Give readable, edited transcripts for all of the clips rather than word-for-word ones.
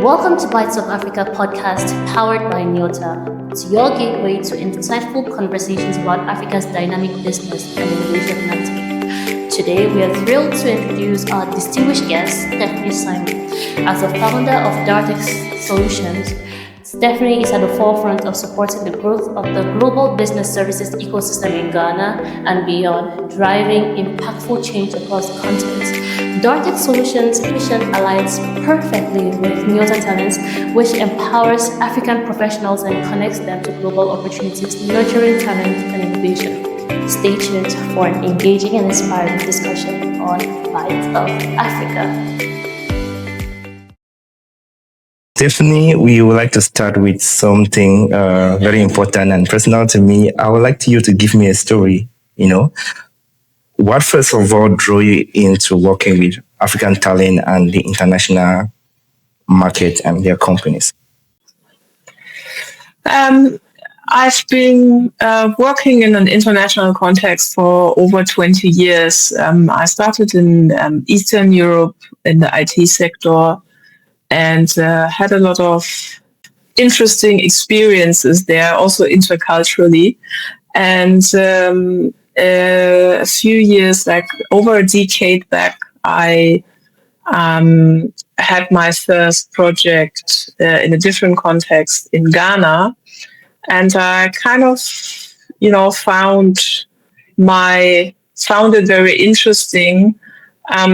Welcome to Bytes of Africa podcast powered by Nyota. It's your gateway to insightful conversations about Africa's dynamic business and innovation landscape. Today, we are thrilled to introduce our distinguished guest, Stefanie Simon. As the founder of Dartex Solutions, Stefanie is at the forefront of supporting the growth of the global business services ecosystem in Ghana and beyond, driving impactful change across the continent. Dartex Solutions' mission aligns perfectly with Nyota Talents, which empowers African professionals and connects them to global opportunities, nurturing talent and innovation. Stay tuned for an engaging and inspiring discussion on Bytes of Africa. Stefanie, we would like to start with something very important and personal to me. I would like you to give me a story, What first of all drew you into working with African talent and the international market and their companies? I've been working in an international context for over 20 years. I started in Eastern Europe in the IT sector and had a lot of interesting experiences there, also interculturally. And a few years, like over a decade back, I had my first project in a different context in Ghana. And I kind of, found it very interesting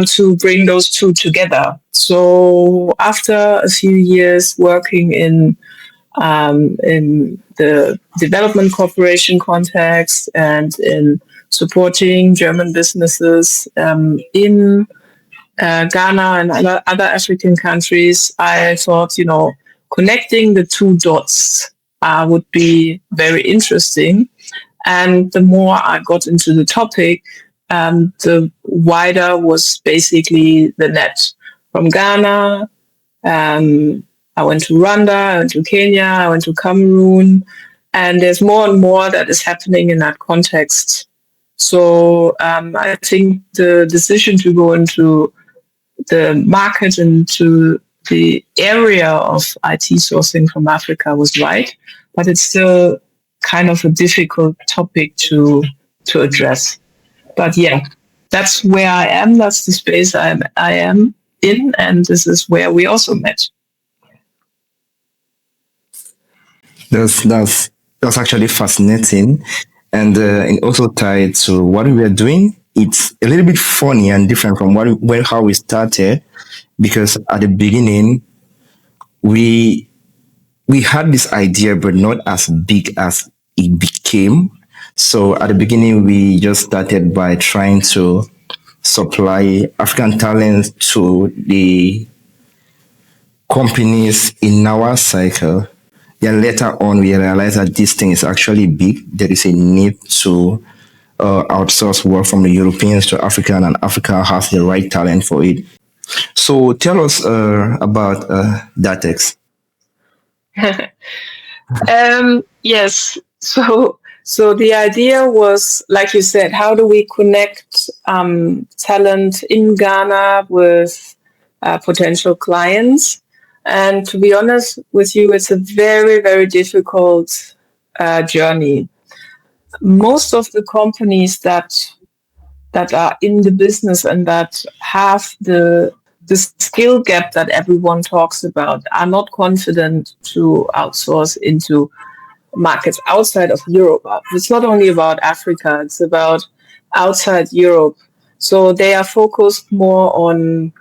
to bring those two together. So after a few years working in the development cooperation context and in supporting German businesses in Ghana and other African countries, I thought, connecting the two dots would be very interesting. And the more I got into the topic, the wider was basically the net. From Ghana, I went to Rwanda, I went to Kenya, I went to Cameroon, and there's more and more that is happening in that context. So I think the decision to go into the market and to the area of IT sourcing from Africa was right, but it's still kind of a difficult topic to address. But yeah, that's where I am. That's the space I am in, and this is where we also met. That's actually fascinating, and also tied to what we are doing. It's a little bit funny and different from how we started, because at the beginning we had this idea, but not as big as it became. So at the beginning, we just started by trying to supply African talents to the companies in our cycle. Then later on, we realized that this thing is actually big. There is a need to outsource work from the Europeans to Africa, and Africa has the right talent for it. So tell us about Dartex. Yes. So the idea was, like you said, how do we connect talent in Ghana with potential clients? And to be honest with you, it's a very, very difficult journey. Most of the companies that are in the business and that have the skill gap that everyone talks about are not confident to outsource into markets outside of Europe. It's not only about Africa, it's about outside Europe. So they are focused more on,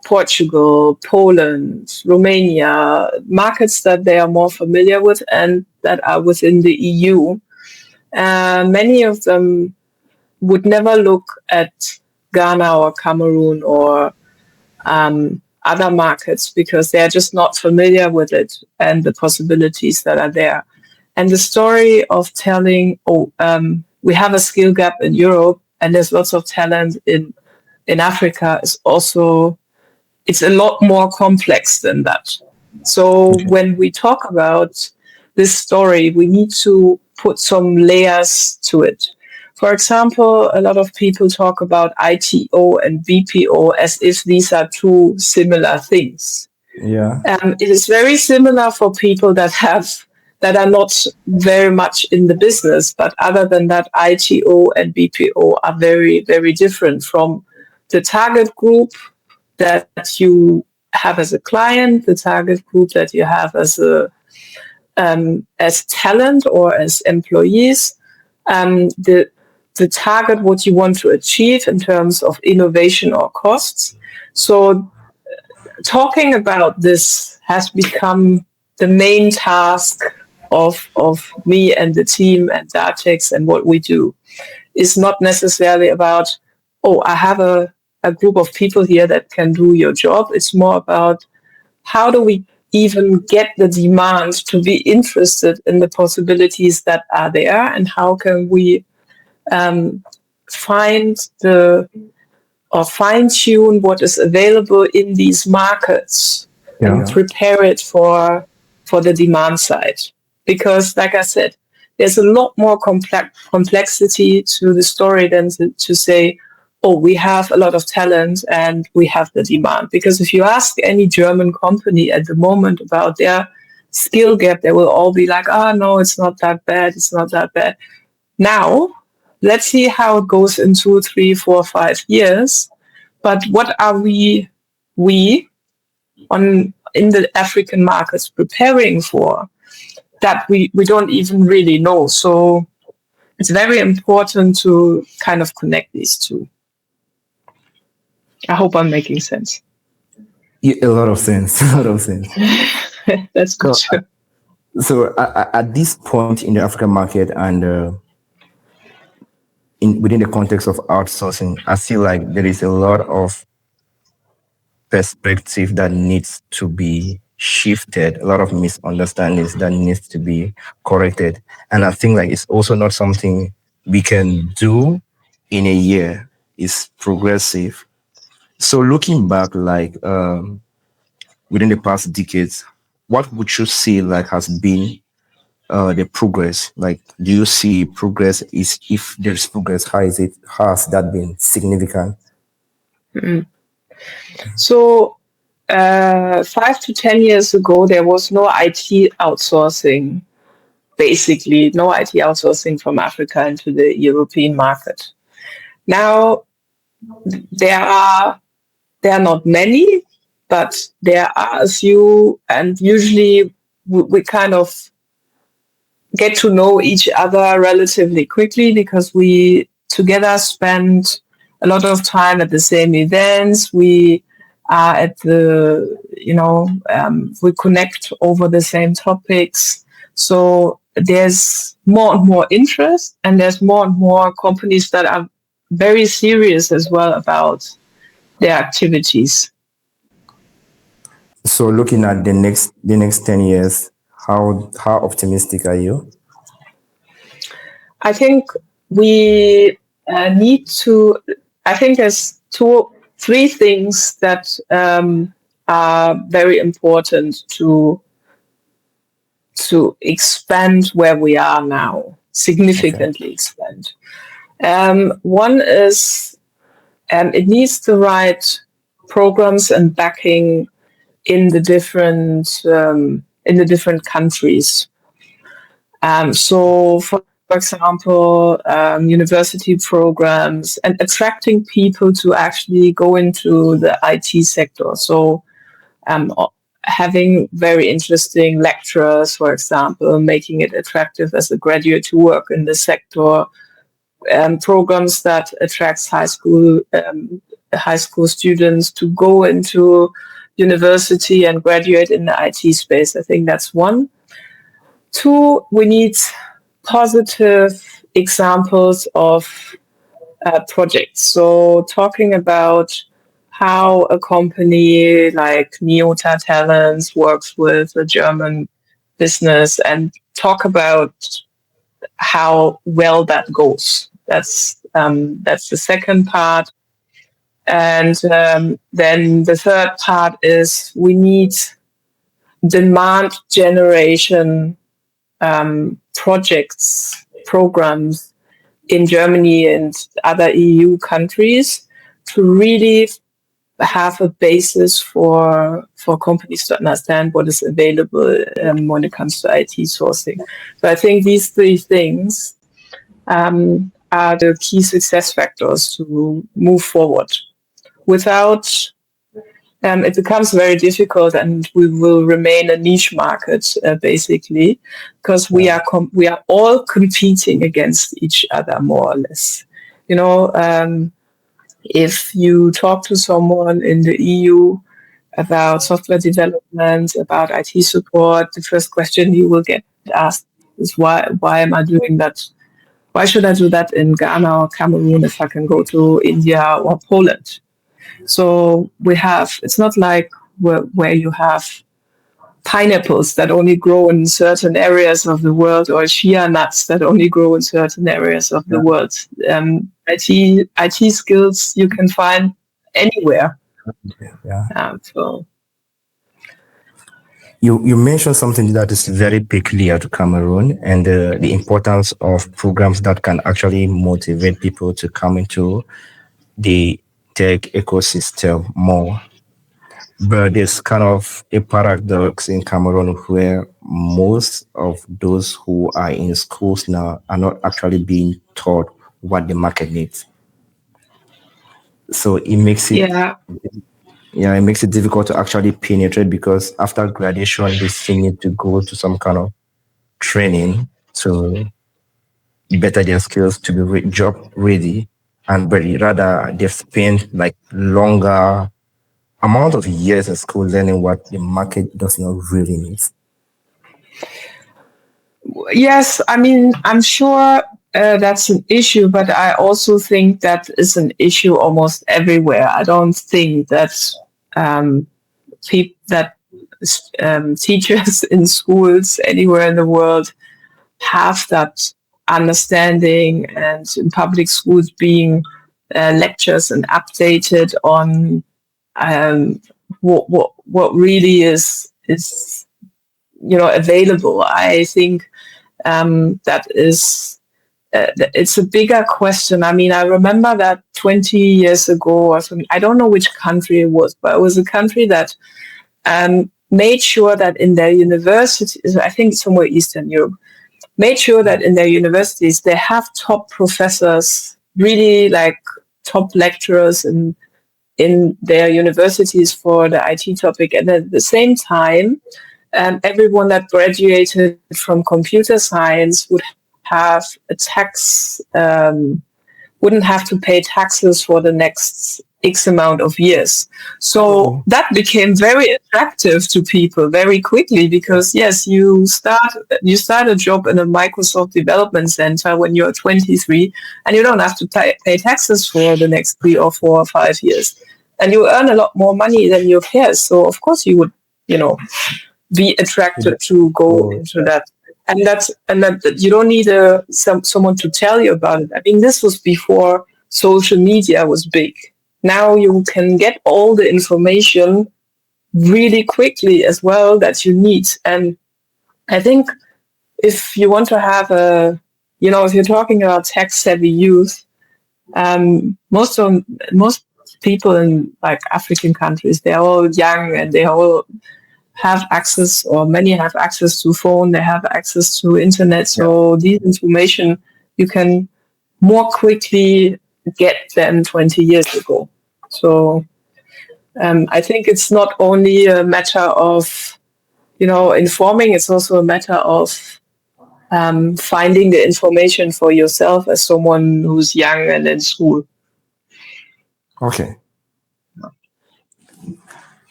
Portugal, Poland, Romania, markets that they are more familiar with and that are within the EU. Many of them would never look at Ghana or Cameroon or other markets because they're just not familiar with it and the possibilities that are there. And the story of telling, we have a skill gap in Europe and there's lots of talent in Africa is also, it's a lot more complex than that. So when we talk about this story, we need to put some layers to it. For example, a lot of people talk about ITO and BPO as if these are two similar things. Yeah. It is very similar for people that are not very much in the business, but other than that, ITO and BPO are very, very different from the target group that you have as a client, the target group that you have as talent or as employees, the target what you want to achieve in terms of innovation or costs. So talking about this has become the main task of me and the team at Dartex, and what we do is not necessarily about, oh, I have a group of people here that can do your job. It's more about how do we even get the demand to be interested in the possibilities that are there, and how can we find or fine-tune what is available in these markets and prepare it for the demand side. Because, like I said, there's a lot more complexity to the story than to say, oh, we have a lot of talent and we have the demand. Because if you ask any German company at the moment about their skill gap, they will all be like, no, it's not that bad. It's not that bad. Now, let's see how it goes in 2, 3, 4, 5 years. But what are we in the African markets preparing for that we don't even really know? So it's very important to kind of connect these two. I hope I'm making sense. Yeah, a lot of sense. A lot of sense. That's good. So at this point in the African market and within the context of outsourcing, I feel like there is a lot of perspective that needs to be shifted, a lot of misunderstandings that needs to be corrected. And I think like it's also not something we can do in a year. It's progressive. So looking back, like within the past decades, what would you say like has been the progress? Like, do you see progress? Is if there's progress, has that been significant? Mm-hmm. So 5 to 10 years ago, there was no IT outsourcing, basically no IT outsourcing from Africa into the European market. Now, there are not many, but there are a few, and usually we kind of get to know each other relatively quickly because we together spend a lot of time at the same events. We are at we connect over the same topics. So there's more and more interest, and there's more and more companies that are very serious as well about their activities. So looking at the next 10 years, how optimistic are you? I think we need to. I think there's 3 things that are very important to expand where we are now, significantly expand. One is it needs the right programs and backing in the different countries. So, for example, university programs and attracting people to actually go into the IT sector. So, having very interesting lecturers, for example, making it attractive as a graduate to work in the sector. Programs that attracts high school students to go into university and graduate in the IT space. I think that's one. 2, we need positive examples of projects. So talking about how a company like Nyota Talents works with a German business and talk about how well that goes. That's the second part. And then the third part is we need demand generation programs in Germany and other EU countries to really have a basis for companies to understand what is available when it comes to IT sourcing. So I think these three things are the key success factors to move forward. Without it becomes very difficult, and we will remain a niche market basically, because we are all competing against each other more or less. If you talk to someone in the EU about software development, about IT support, the first question you will get asked is why am I doing that? Why should I do that in Ghana or Cameroon if I can go to India or Poland? So it's not like where you have pineapples that only grow in certain areas of the world, or chia nuts that only grow in certain areas of the world. IT skills you can find anywhere. So you mentioned something that is very peculiar to Cameroon, and the importance of programs that can actually motivate people to come into the tech ecosystem more. But there's kind of a paradox in Cameroon where most of those who are in schools now are not actually being taught what the market needs. So it makes it it makes it difficult to actually penetrate, because after graduation they still need to go to some kind of training to better their skills to be job ready, and but rather they've spent like longer amount of years in school learning what the market does not really need. Yes, I mean, I'm sure that's an issue, but I also think that is an issue almost everywhere. I don't think that teachers in schools anywhere in the world have that understanding, and in public schools being lectures and updated on what really is available. I think that is it's a bigger question. I mean, I remember that 20 years ago or something, I don't know which country it was, but it was a country that made sure that in their universities, I think somewhere Eastern Europe, made sure that in their universities they have top professors, really like top lecturers in their universities for the IT topic. And at the same time, everyone that graduated from computer science would have a tax, wouldn't have to pay taxes for the next X amount of years. So that became very attractive to people very quickly, because yes, you start a job in a Microsoft development center when you're 23, and you don't have to pay taxes for the next 3 or 4 or 5 years, and you earn a lot more money than your peers. So of course you would, be attracted to go into that. And that you don't need someone to tell you about it. I mean, this was before social media was big. Now you can get all the information really quickly as well that you need. And I think if you want to have if you're talking about tech-savvy youth, most people in like African countries, they're all young and they all have access, or many have access to phone, they have access to internet. So these information you can more quickly get than 20 years ago. So I think it's not only a matter of, informing, it's also a matter of finding the information for yourself as someone who's young and in school. Okay.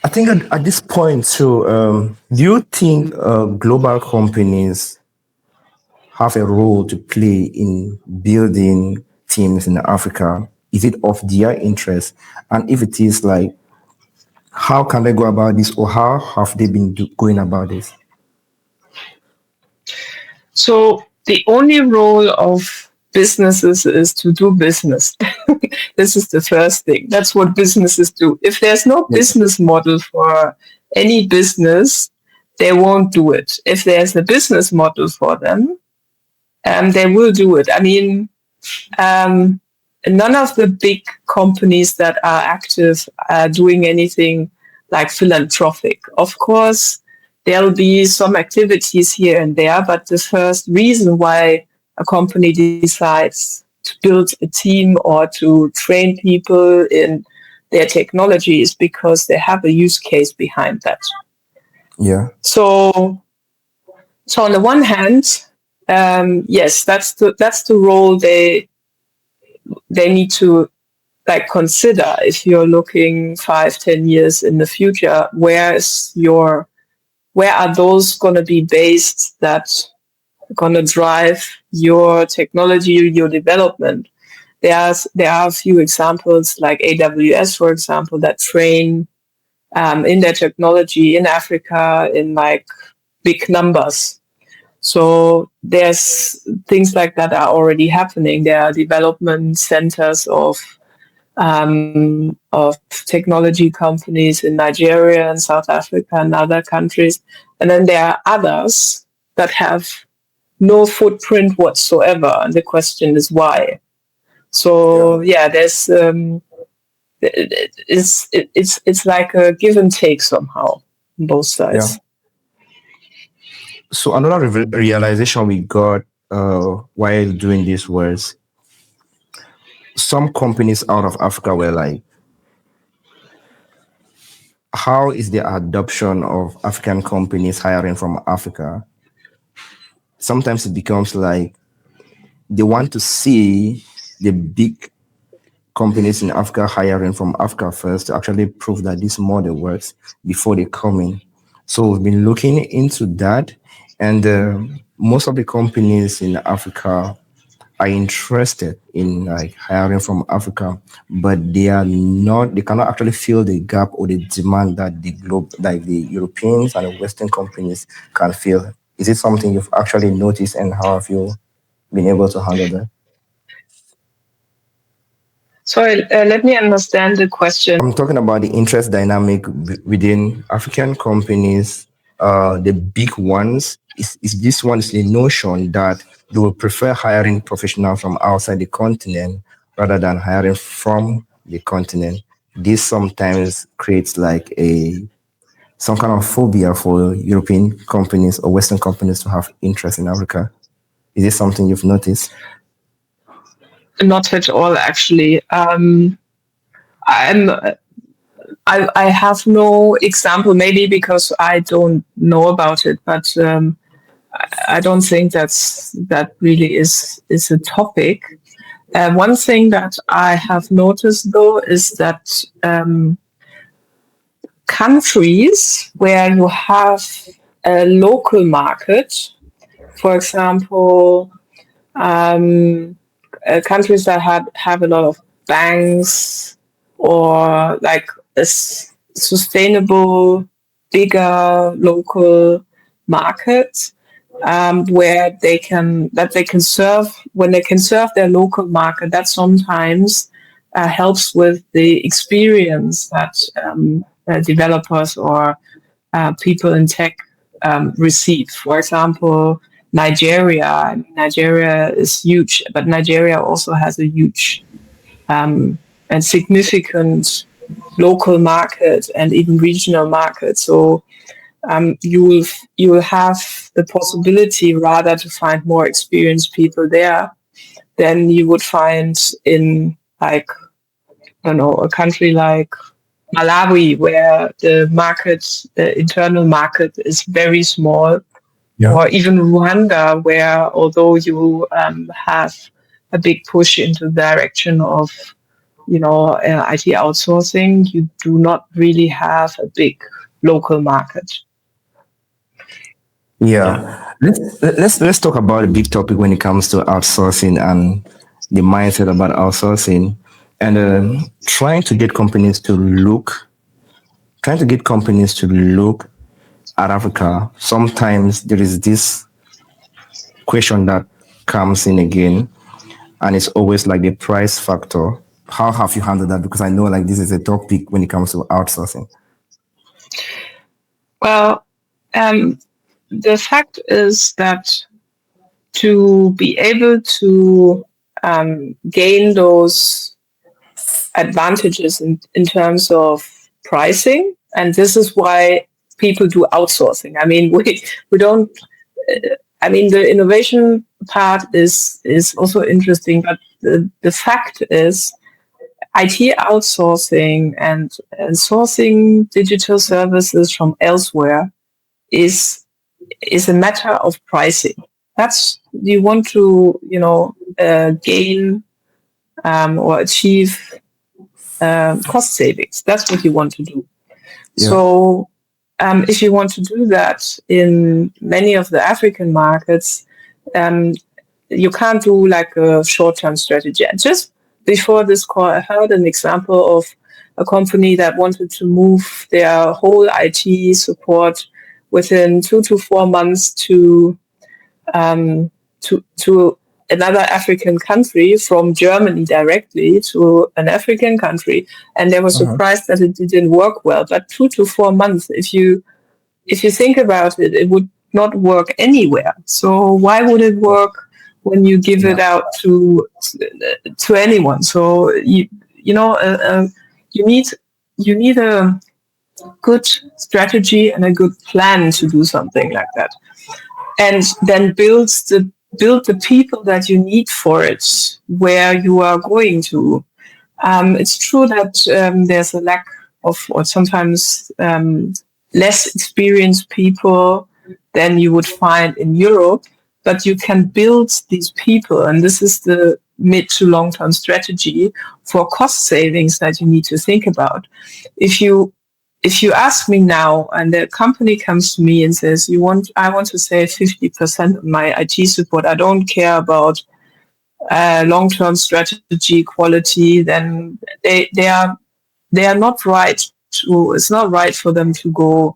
I think at this point too, do you think global companies have a role to play in building teams in Africa? Is it of their interest? And if it is, like, how can they go about this, or how have they been going about this? So the only role of businesses is to do business. This is the first thing. That's what businesses do. If there's no business model for any business, they won't do it. If there's a business model for them, they will do it. I mean, none of the big companies that are active are doing anything like philanthropic. Of course, there'll be some activities here and there, but the first reason why a company decides to build a team or to train people in their technology is because they have a use case behind that. Yeah. So on the one hand, yes, that's the role they need to like consider if you're looking 5-10 years in the future. Where are those going to be based that are going to drive your technology, your development? There are a few examples like AWS, for example, that train in their technology in Africa in like big numbers. So there's things like that are already happening. There are development centers of technology companies in Nigeria and South Africa and other countries. And then there are others that have no footprint whatsoever. And the question is why. So there's it's like a give and take somehow on both sides. Yeah. So another realization we got while doing this was some companies out of Africa were like, how is the adoption of African companies hiring from Africa? Sometimes it becomes like they want to see the big companies in Africa hiring from Africa first to actually prove that this model works before they come in. So we've been looking into that, and most of the companies in Africa are interested in like hiring from Africa, but they cannot actually fill the gap or the demand that the globe, like the Europeans and the Western companies can fill. Is it something you've actually noticed, and how have you been able to handle that? Sorry, let me understand the question. I'm talking about the interest dynamic within African companies. The big ones is this one is the notion that they will prefer hiring professionals from outside the continent rather than hiring from the continent. This sometimes creates like some kind of phobia for European companies or Western companies to have interest in Africa. Is this something you've noticed? Not at all, actually. I have no example, maybe because I don't know about it, but I don't think that really is a topic. One thing that I have noticed, though, is that countries where you have a local market, for example, countries that have a lot of banks or like a sustainable, bigger local market, where they can serve when they can serve their local market. That sometimes helps with the experience that developers or people in tech receive. For example, Nigeria is huge, but Nigeria also has a huge and significant local market and even regional market. So you will have the possibility rather to find more experienced people there than you would find in like, I don't know, a country like Malawi, where the internal market is very small. Yeah. Or even Rwanda, where although you have a big push into the direction of, IT outsourcing, you do not really have a big local market. Yeah. Let's talk about a big topic when it comes to outsourcing and the mindset about outsourcing, and trying to get companies to look at Africa. Sometimes there is this question that comes in again, and it's always like the price factor. How have you handled that? Because I know like this is a topic when it comes to outsourcing. Well, the fact is that to be able to gain those advantages in terms of pricing. And this is why people do outsourcing. I mean, we don't. I mean, the innovation part is also interesting, but the fact is, IT outsourcing and sourcing digital services from elsewhere is a matter of pricing. That's you want to gain or achieve cost savings. That's what you want to do. Yeah. So if you want to do that in many of the African markets, you can't do like a short-term strategy. Just before this call, I heard an example of a company that wanted to move their whole IT support within 2 to 4 months to another African country, from Germany directly to an African country, and they were surprised that it didn't work well. But 2 to 4 months, if you think about it, it would not work anywhere. So why would it work when you give it out to anyone? So you need a good strategy and a good plan to do something like that, and then build the people that you need for it where you are going to. It's true that there's a lack of, or sometimes less experienced people than you would find in Europe, but you can build these people, and this is the mid to long-term strategy for cost savings that you need to think about. If you ask me now, and the company comes to me and says, I want to save 50% of my IT support, I don't care about long-term strategy, quality, then they are not right. It's not right for them to go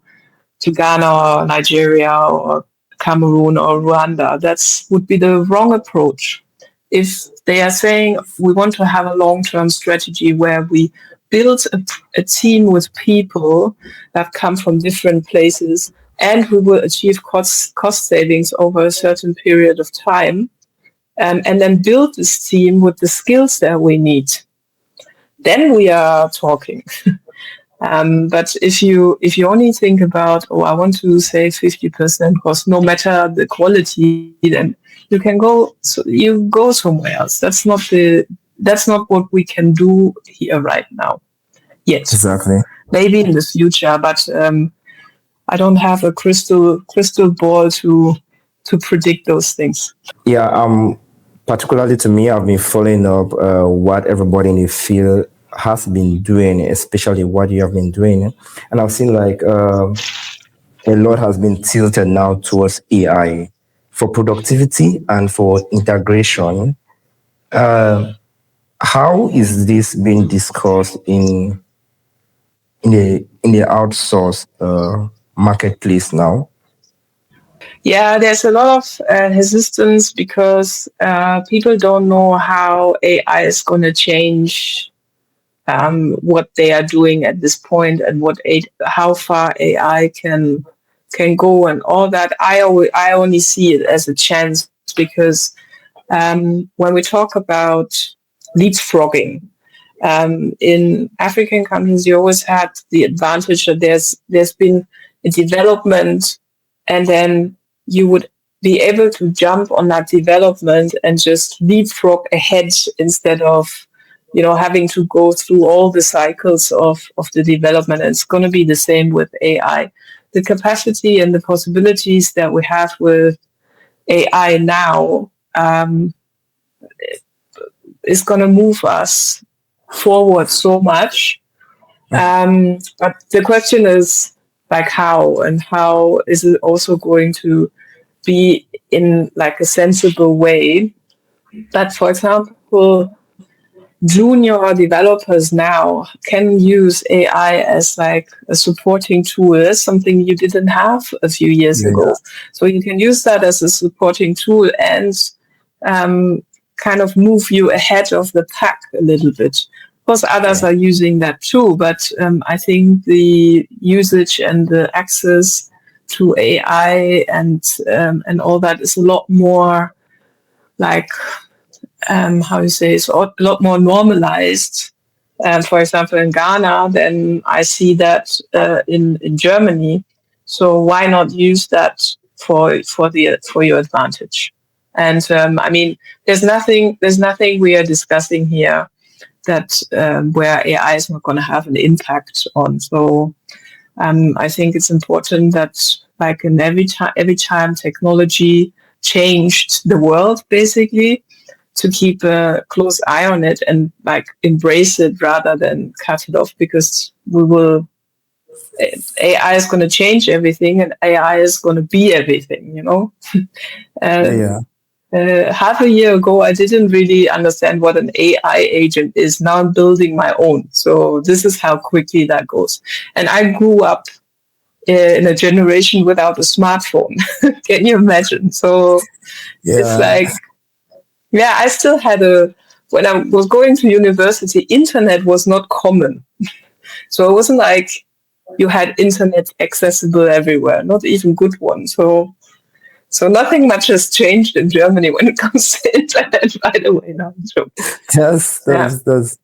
to Ghana or Nigeria or Cameroon or Rwanda. That would be the wrong approach. If they are saying we want to have a long-term strategy where we build a team with people that come from different places, and we will achieve cost savings over a certain period of time, and then build this team with the skills that we need, then we are talking. But if you only think about, I want to save 50% cost, no matter the quality, then you can go somewhere else. That's not what we can do here right now. Yet. Exactly. Maybe in the future, but I don't have a crystal ball to predict those things. Yeah. Particularly to me, I've been following up what everybody in the field has been doing, especially what you have been doing, and I've seen like a lot has been tilted now towards AI for productivity and for integration. How is this being discussed in the outsource marketplace now? Yeah, there's a lot of resistance because people don't know how AI is going to change what they are doing at this point, and how far AI can go and all that. I only see it as a chance, because when we talk about leapfrogging, in African countries, you always had the advantage that there's been a development, and then you would be able to jump on that development and just leapfrog ahead, instead of having to go through all the cycles of the development. And it's going to be the same with AI. The capacity and the possibilities that we have with AI now is going to move us forward so much. But the question is, like, how is it also going to be in like a sensible way? But for example, junior developers now can use AI as like a supporting tool, something you didn't have a few years ago. So you can use that as a supporting tool and kind of move you ahead of the pack a little bit. Of course, others are using that too, but I think the usage and the access to AI and all that is a lot more like how you say, it's a lot more normalized. For example, in Ghana, then I see that in Germany. So why not use that for your advantage? And I mean, there's nothing we are discussing here that where AI is not going to have an impact on. So I think it's important that, like in every time technology changed the world, basically, to keep a close eye on it and like embrace it rather than cut it off, because AI is going to change everything and AI is going to be everything, you know. Yeah. Half a year ago, I didn't really understand what an AI agent is. Now I'm building my own. So this is how quickly that goes. And I grew up in a generation without a smartphone. Can you imagine? So it's Yeah. like, yeah, I still had when I was going to university, internet was not common. So it wasn't like you had internet accessible everywhere, not even good ones. So nothing much has changed in Germany when it comes to internet, by the way. Now, That's yeah, that's that's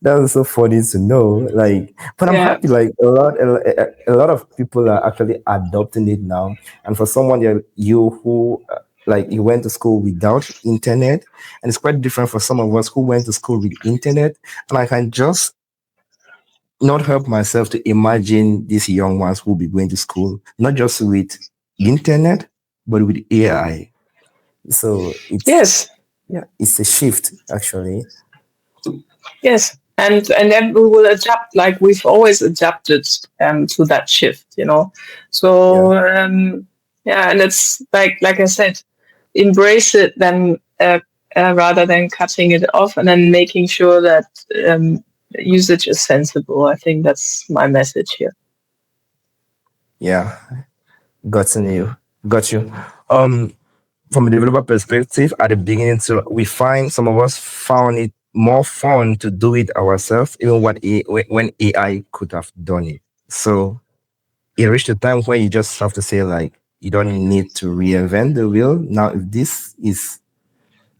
that's so funny to know. Like, but I'm yeah, happy. Like a lot of people are actually adopting it now. And for someone you who like you went to school without internet, and it's quite different for some of us who went to school with internet. And I can just not help myself to imagine these young ones who will be going to school not just with internet but with AI. So yes, yeah, it's a shift actually. yes. And then we will adapt, like we've always adapted to that shift, you know. Yeah. So yeah, and it's like I said, embrace it then rather than cutting it off, and then making sure that usage is sensible. I think that's my message here. Yeah. Got you. Um, from a developer perspective, at the beginning, so we find some of us found it more fun to do it ourselves, even when AI could have done it. So it reached a time where you just have to say like, you don't need to reinvent the wheel. Now, if this is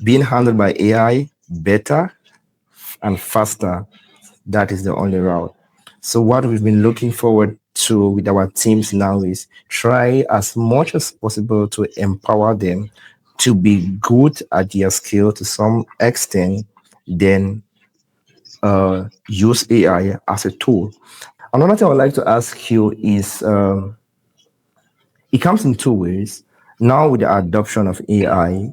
being handled by AI better and faster, that is the only route. So what we've been looking forward to with our teams now is try as much as possible to empower them to be good at their skill to some extent, then use AI as a tool. Another thing I would like to ask you is it comes in two ways. Now with the adoption of AI,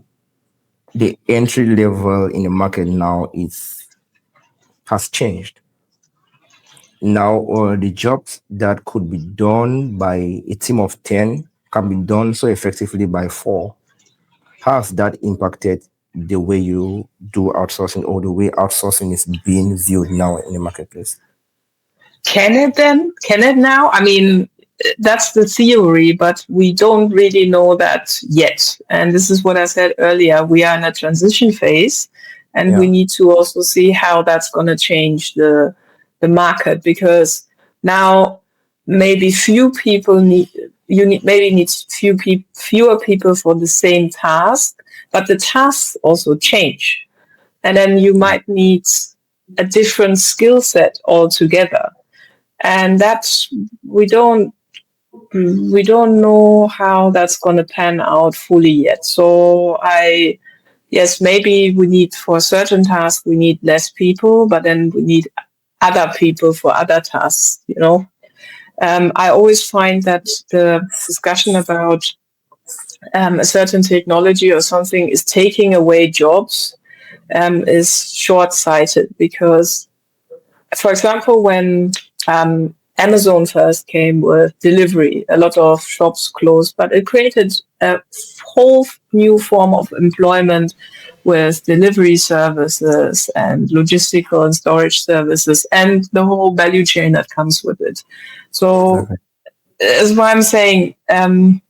the entry level in the market now is has changed. Now, the jobs that could be done by a team of 10 can be done so effectively by four. How has that impacted the way you do outsourcing or the way outsourcing is being viewed now in the marketplace? Can it then? Can it now? I mean, that's the theory, but we don't really know that yet. And this is what I said earlier. We are in a transition phase, and we Yeah. need to also see how that's going to change the market, because now maybe maybe needs fewer people for the same task, but the tasks also change, and then you might need a different skill set altogether, and that's we don't know how that's going to pan out fully yet. So yes, maybe we need, for certain tasks we need less people, but then we need other people for other tasks, you know. I always find that the discussion about a certain technology or something is taking away jobs is short-sighted, because, for example, when Amazon first came with delivery, a lot of shops closed, but it created a whole new form of employment with delivery services and logistical and storage services and the whole value chain that comes with it. So Okay. that's why I'm saying,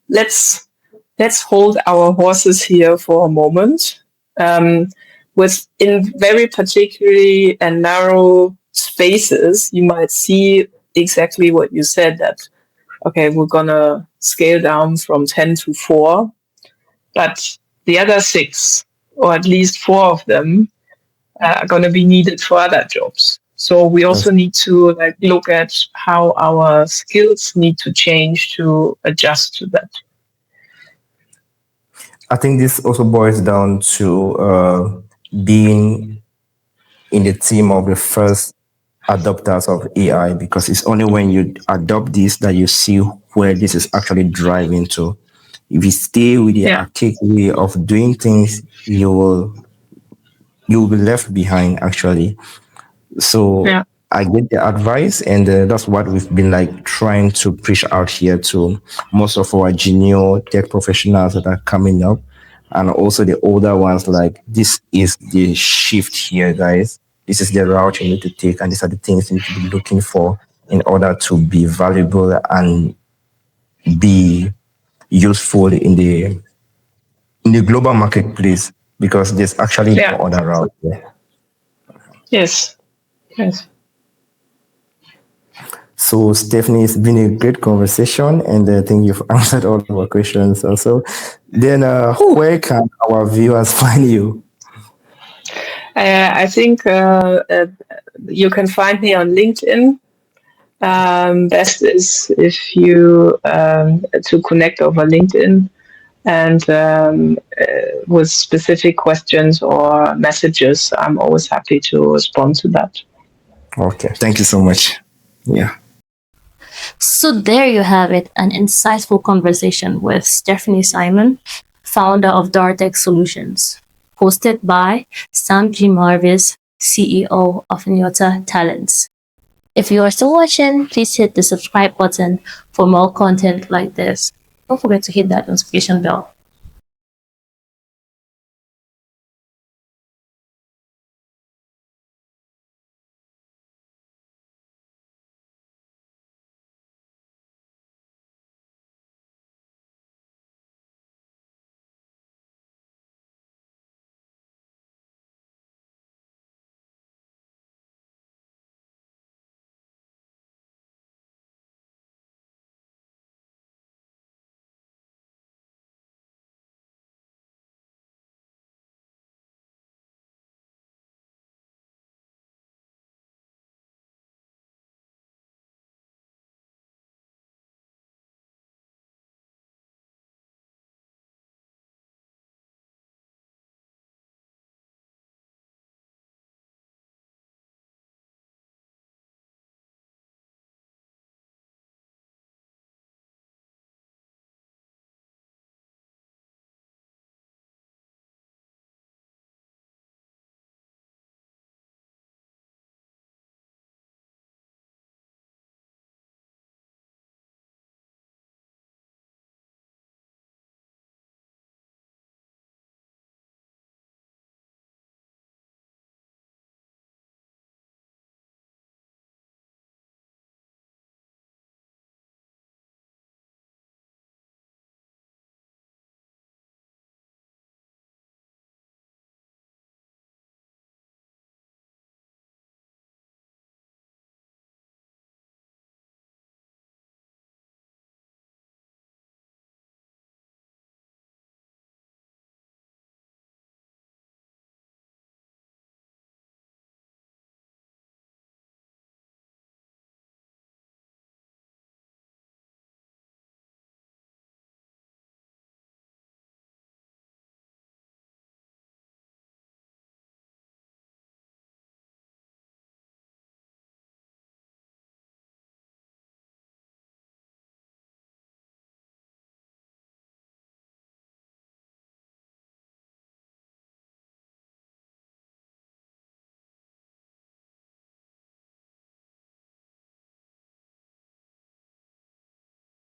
let's hold our horses here for a moment. With in very particularly and narrow spaces, you might see exactly what you said, that okay, we're gonna scale down from 10 to 4, but the other 6, or at least 4 of them, are going to be needed for other jobs. So we also need to look at how our skills need to change to adjust to that. I think this also boils down to being in the team of the first adopters of AI, because it's only when you adopt this that you see where this is actually driving to. If you stay with the archaic way of doing things, you will be left behind actually. So I get the advice, and that's what we've been trying to push out here to most of our junior tech professionals that are coming up, and also the older ones. This is the shift here, guys. This is the route you need to take, and these are the things you need to be looking for in order to be valuable and be useful in the global marketplace, because there's actually no other route there. Yes. So, Stefanie, it's been a great conversation, and I think you've answered all of our questions also. Then, where can our viewers find you? I think you can find me on LinkedIn. Best is if you to connect over LinkedIn, and with specific questions or messages, I'm always happy to respond to that. Okay, thank you so much. Yeah. So there you have it, an insightful conversation with Stefanie Simon, founder of Dartex Solutions, hosted by Sam G. Marvis, CEO of Nyota Talents. If you are still watching, please hit the subscribe button for more content like this. Don't forget to hit that notification bell.